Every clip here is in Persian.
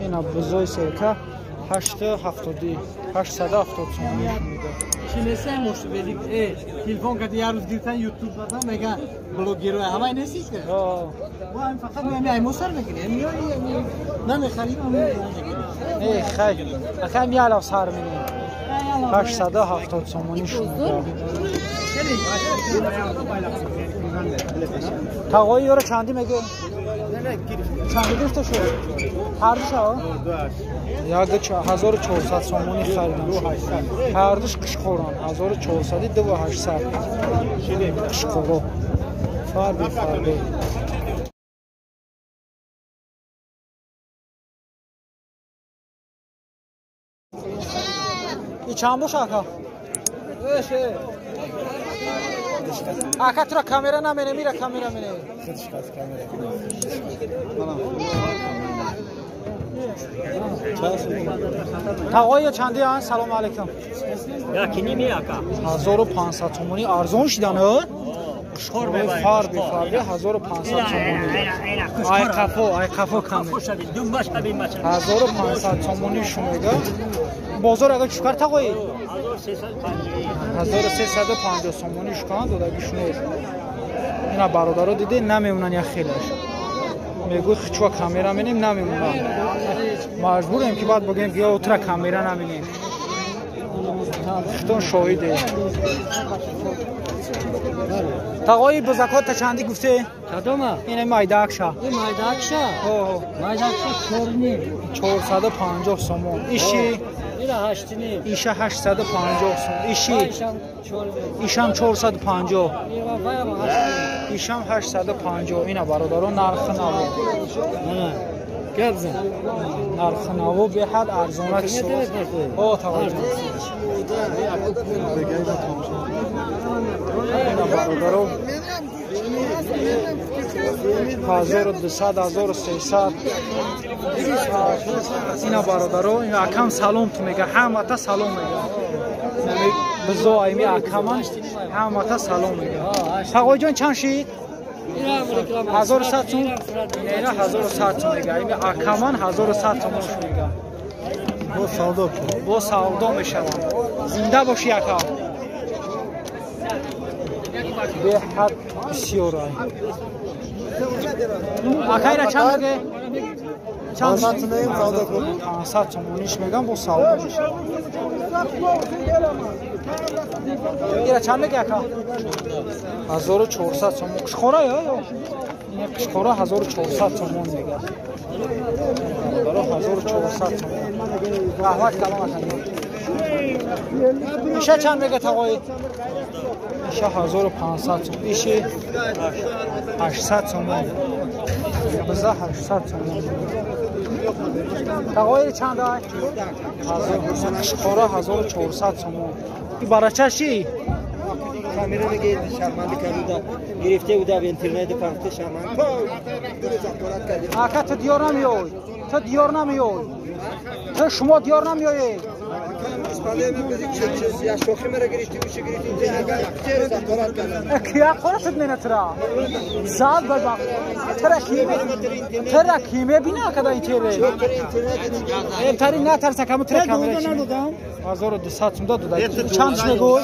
اینا بزای سرکه 870 سومونیش میده. Çinese moşu verip telefon kadar yarız girsen YouTube'da mega blogger hava nesi ki? Bu hem fakat yani ay mosar mı ki? Ne mi خریم خیلی اکم یه علاوه سر میدیم 870 سومونیش میده. تقایی یارو چندی میگه؟ چندی گفته شد؟ هر دوش ها؟ یک 1400 سومونی خریدم. هر دوش قشقوران 1400 2800 قشقورو فربی ای چند باشه اکا؟ اکا تو را کامیرا نمینه میره کامیرا مینه تقایی چندی هست؟ سلام علیکم یکی نیمی اکا 1500 تومانی ارزون شدن ها؟ فربی 1500 تومانی ای قفو کمی 1500 تومانی شمیده بازار اگر چکار تقایی؟ 1350 تومانی شکان دادگیشونه اینا برادرها دیده نمیمونن یا خیلیش میگوی خچوا کامیرا مینیم نمیمونن مجبوریم که بعد بگیم بیا اترا کامیرا نمینیم خطون شاهده تقایی بزکات تا چندی گفته؟ کدومه؟ اینه مایداکشا این مایداکشا؟ مایداکشا چورنی 450 سومون ایشی؟ اینا 8 نیم ایشه 850 سومون ایشی؟ ایشم 450 ایشم 850 اینا برادران نرخ نوو گبزن نرخ نوو به حد ارزانک سو تقایی جان اینا برادران 1200 1300 اینا برادران اینا اکم سلام تو میگه همه تا سلام میگه بزو ایمی اکمان همه تا سلام میگه تقایی جان چند شید؟ 1100 تومن اینا 1100 تومن میگه ایمی اکمان 1100 تومنش میگه با سودا میشوم زنده باشی اکا به حد بسیار رای اکا اینا چند میگه؟ چند میگه؟ 500 تومنیش میگم با سودا میشه اینا چند میگه اکا؟ 1400 تومن قشخوره یا؟ این قشخوره 1400 تومن میگه برای 1400 تومن قهوه کلام اکا ایشه چند میگه تقایی؟ ایشه 1500 تومن ایشه 800 تومن بزا 800 تومن تقایی چند های؟ قشخوره 1400 تومن این برای چشی؟ کامیرا میگه شرمنده کرده گرفته بوده به اینترنت پخته شرمنده اکا تو دیار نمیای تو دیار نمیای تو شما دیار نمیایی یا شوخی مرا گرفتی بشه گرفتی کیا خورست نه ترا زاد بابا ترا کیمه بینا کدا اینتره تری نه ترسا کم ترا کامera 1200 تومن داد چندش میگو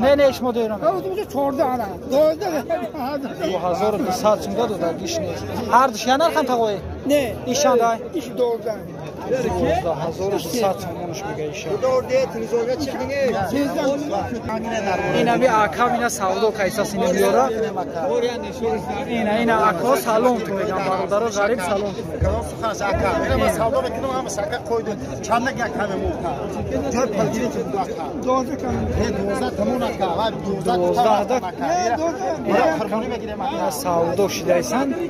نه نه شما دیرم 1200 تومن داد دیشنه هر دشیانر خان تقوی نه ایشان دای ایش 12 1200 تومنش میگه ایشان دورده تلویزیون چیکینه اینا می اکا اینا سودا کایساس اینا میاره اینا اکا سالون تو میگم برادر غریب سالون تو میگم خلاص اکا اینا سودا میکنم هم سکه کوید چند نگه کمه موقع جور پلگیری تو داخل 12 کم 12 تمون اکا و 12 تا اینا خرمونی میگیرم اینا سودا شیدایسن 12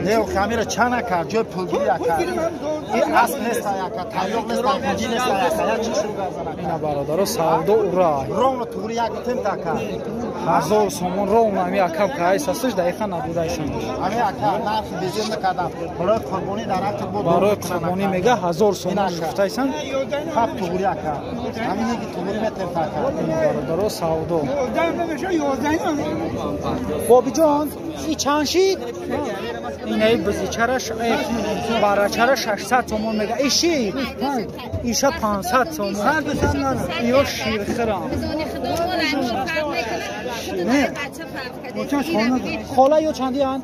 نه کامیرا چند اکا جور پلگیری اکا این اصل نیست اکا تایوق نیست پلگیری نیست اکا چی شروع اینا برادر سودا اورا روم توری یک تیم تاکا 1000 سومون روم می اکا کایساسش دقیقاً نبودایشون همه اکا نرخ بیزین نکردم برای قربانی درخت بود برای قربانی میگه 1000 سومون گفتایسن خب توری اکا همین که توری متر تاکا برادر سعودو بابی جان این چند شید؟ اینه بزیچرش برچره 600 تومان میگه ایشی؟ ایشه 500 تومان ایو شیرخرم خاله یا چندی هن؟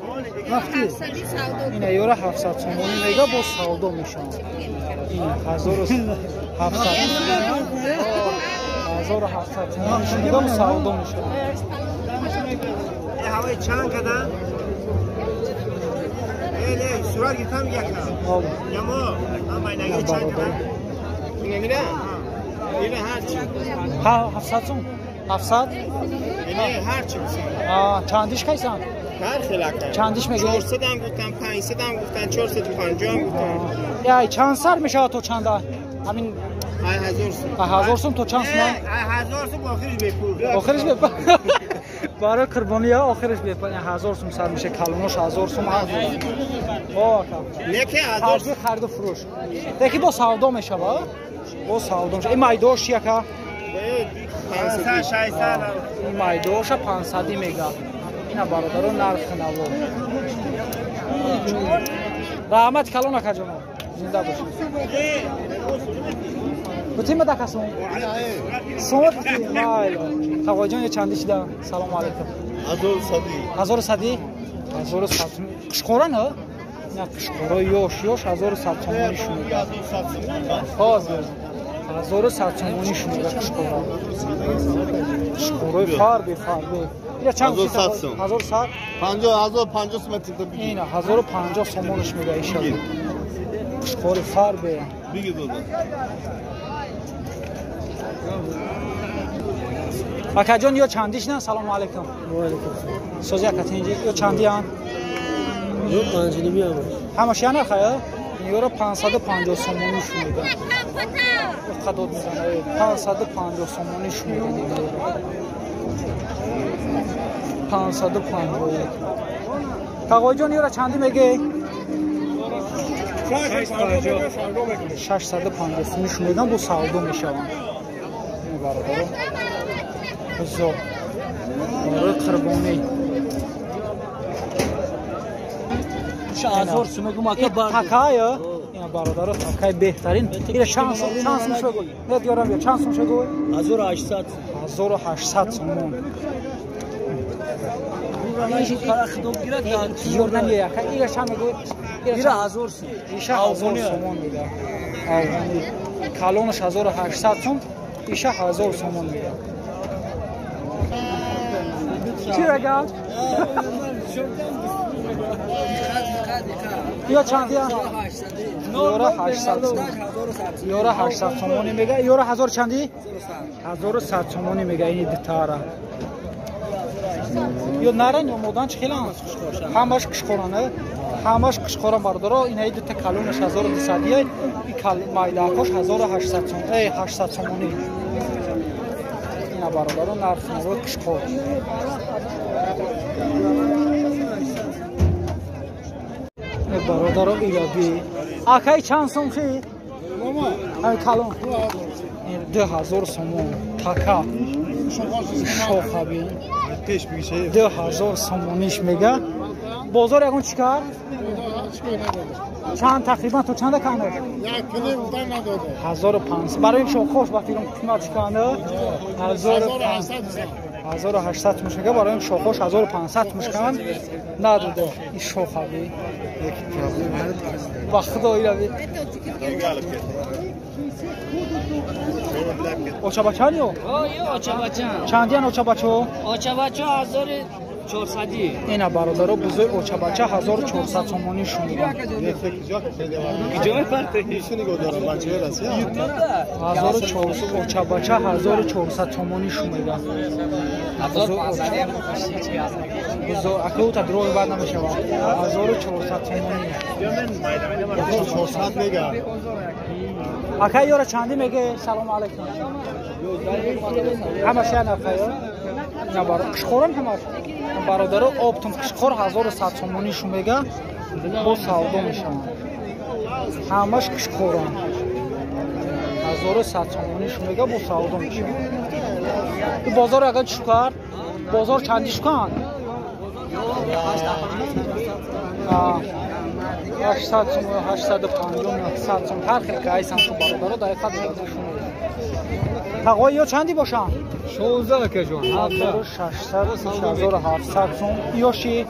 اینه یورا 700 تومانی میگه با سعودو میشن این 1700 تومان میگه با سعودو میشن هوای چند کدن؟ نه سرعت گفتم یک یا ما اینه چند کدن؟ اینه میره؟ اینه هرچی 700 تومان 700 اینه هرچی بسید چندیش کیسن؟ هر خلاقه چندیش میگه؟ 400 هم گفتن 500 هم گفتن 450 هم گفتن یا چند سر میشه تو چنده؟ همین 1000 سوم تو چند سوم؟ 1000 سوم آخرش بپول آخرش بپول برای قربانی ها آخرش بپول 1000 سوم سر میشه کلونش 1000 سوم هست لیکه 1000 سوم خرید و فروش دیگه با سعودا میشه با سعودا میشه این مایدوش یکه 500 600 این مایدوش 500 میگه اینا برادر نرخ نوو رحمت کلون اکا جناب زنده باشید بتیم بده کسون صوت بتیم خواهی جان یه چندی شده سلام علیکم 1100 کشکورا نه؟ نه کشکورا یوش 1100 تومانی شمیده 1100 تومانی شمیده کشکورا کشکورای فربی یا چند 1100 50 متر اینه 1050 تومانش میده ایشالا کشکوری فربی بگی دادا اکا جان یا چندیش نه سلام علیکم سوزی اکا تینجی یا چندی هم یو 5 نمی هم همش یا نخواه یورو 550 تومانیش میده خدود میزنه 550 تومانیش میده 550 تقوی جان یورو چندی میگه 650 سومش میدن با سعودو میشون برادر بزرگ برای قربانی 1000 سوم گم اکا بار تکایا اینا برادر تکای بهترین این شانس میشه گوی نه دیارم یا چانس میشه گوی 1800 تومان این کار خدوم گیرد یوردن یا که اینا شام گوی اینا 1000 سوم ایشا 1000 تومان میده آوانی کالونش 1800 تومان ایشا 1000 تومان میده چی رگال یا چندی هم؟ یورا 800 تومانی میگه یورا 1000 چندی؟ 1100 تومانی میگه این دتاره یا نرن یا مودان چه خیلی همش کشکورانه همش کشکوران برداره این هایی دتا کلونش 1200 این مایداکش 1800 تومانی 800 تومانی اینا برداره نرخ نرو کشکور برادر ایرادی اکای چند سوم شی؟ های کلون 2000 سومون تکا شوخه بین 2000 سومونیش میگه بازار یکون چیکار؟ چند تقریبا تو چند کنه؟ 1500 برای شما خوش با فیلم کشمار چیکانه؟ 1800 میشه برای شوخوش 1500 میشکن نداده این شوخوی با خدا ایرادی اوچا بچانی او اوچا بچان چندی ان اوچا بچو اوچا بچو 1400 اینا برادر بزرگ اوچا بچه 1400 تومانی شمیدن اینجا فرته ایشونی گذارم بچه راست 1400 اوچا بچه 1400 تومانی شمیدن بزرگ اکو تا دروغ بعد نمیشه 1400 تومانی 400 میگه اکای یورا چندی میگه سلام علیکم همش یا نفایا نه برای کشخورم همش برادر آبتون کشخور 1100 تومانی شو میگه با سعودا میشن همش کشخورم 1100 تومانی شو میگه با سعودا میشن بازار اگه چیکار بازار چندیش کن 800 сум 850 900 сум ҳар хел кайсан то бародаро дар хат дадашун тағои ё чанди бошам 16 кашон 600 1700 сум ёши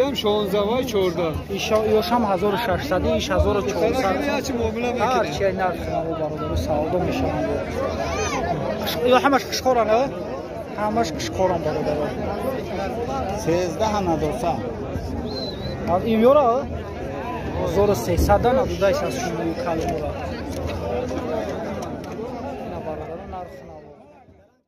ям 16 вай 14 ёшам 1600 иш 1400 яч муомила мекунем ҳар чи нарх бародаро савдо мешаванд ё ҳамаш қишқоран ҳамаш қишқоран бародаро 13 надоса ин ёра 1300 надудайс аз шумо калмора